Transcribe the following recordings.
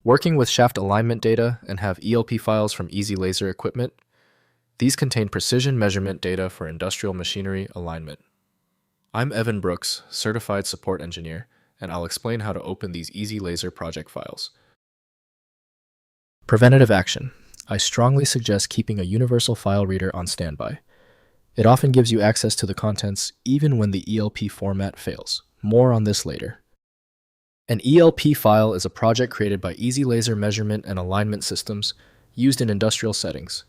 Working with shaft alignment data and have ELP files from EasyLaser equipment, these contain precision measurement data for industrial machinery alignment. I'm Evan Brooks, Certified Support Engineer, and I'll explain how to open these EasyLaser project files. Preventative action. I strongly suggest keeping a universal file reader on standby. It often gives you access to the contents even when the ELP format fails. More on this later. An ELP file is a project created by EasyLaser measurement and alignment systems used in industrial settings.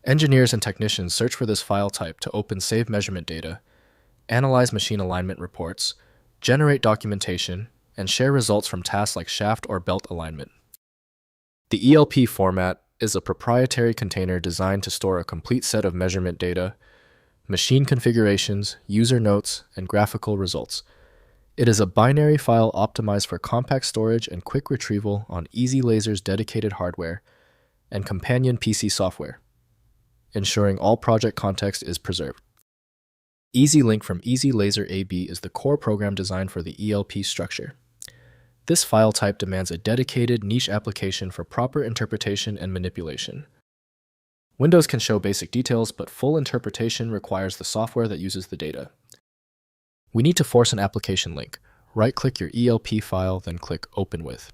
Engineers and technicians search for this file type to open saved measurement data, analyze machine alignment reports, generate documentation, and share results from tasks like shaft or belt alignment. The ELP format is a proprietary container designed to store a complete set of measurement data, machine configurations, user notes, and graphical results. It is a binary file optimized for compact storage and quick retrieval on EasyLaser's dedicated hardware and companion PC software, ensuring all project context is preserved. EasyLink from EasyLaser AB is the core program designed for the ELP structure. This file type demands a dedicated niche application for proper interpretation and manipulation. Windows can show basic details, but full interpretation requires the software that uses the data. We need to force an application link. Right-click your ELP file, then click Open With.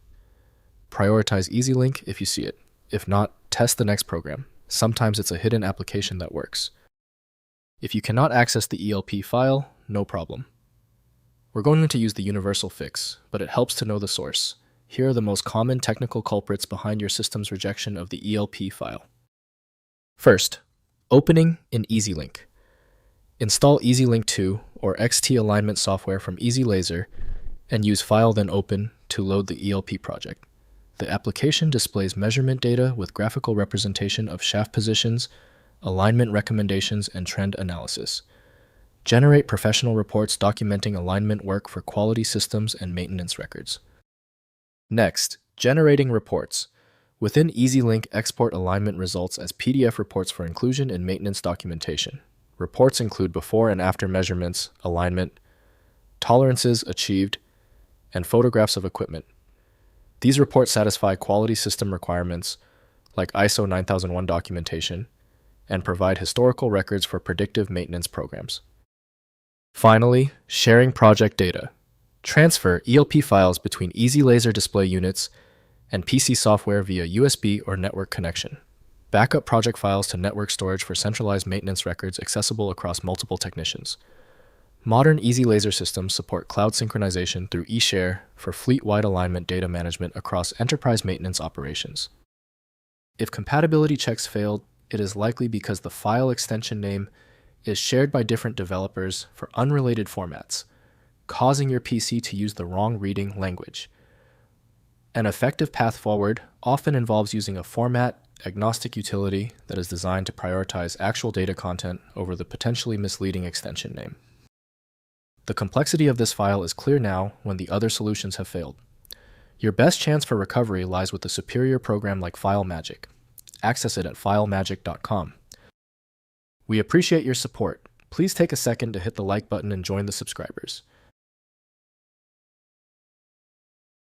Prioritize EasyLink if you see it. If not, test the next program. Sometimes it's a hidden application that works. If you cannot access the ELP file, no problem. We're going to use the universal fix, but it helps to know the source. Here are the most common technical culprits behind your system's rejection of the ELP file. First, opening in EasyLink. Install EasyLink 2 or XT alignment software from EasyLaser and use File then Open to load the ELP project. The application displays measurement data with graphical representation of shaft positions, alignment recommendations, and trend analysis. Generate professional reports documenting alignment work for quality systems and maintenance records. Next, generating reports. Within EasyLink, export alignment results as PDF reports for inclusion in maintenance documentation. Reports include before and after measurements, alignment, tolerances achieved, and photographs of equipment. These reports satisfy quality system requirements like ISO 9001 documentation and provide historical records for predictive maintenance programs. Finally, sharing project data. Transfer ELP files between EasyLaser display units and PC software via USB or network connection. Backup project files to network storage for centralized maintenance records accessible across multiple technicians. Modern EasyLaser systems support cloud synchronization through eShare for fleet-wide alignment data management across enterprise maintenance operations. If compatibility checks failed, it is likely because the file extension name is shared by different developers for unrelated formats, causing your PC to use the wrong reading language. An effective path forward often involves using a format-agnostic utility that is designed to prioritize actual data content over the potentially misleading extension name. The complexity of this file is clear now when the other solutions have failed. Your best chance for recovery lies with a superior program like FileMagick. Access it at filemagick.com. We appreciate your support. Please take a second to hit the like button and join the subscribers.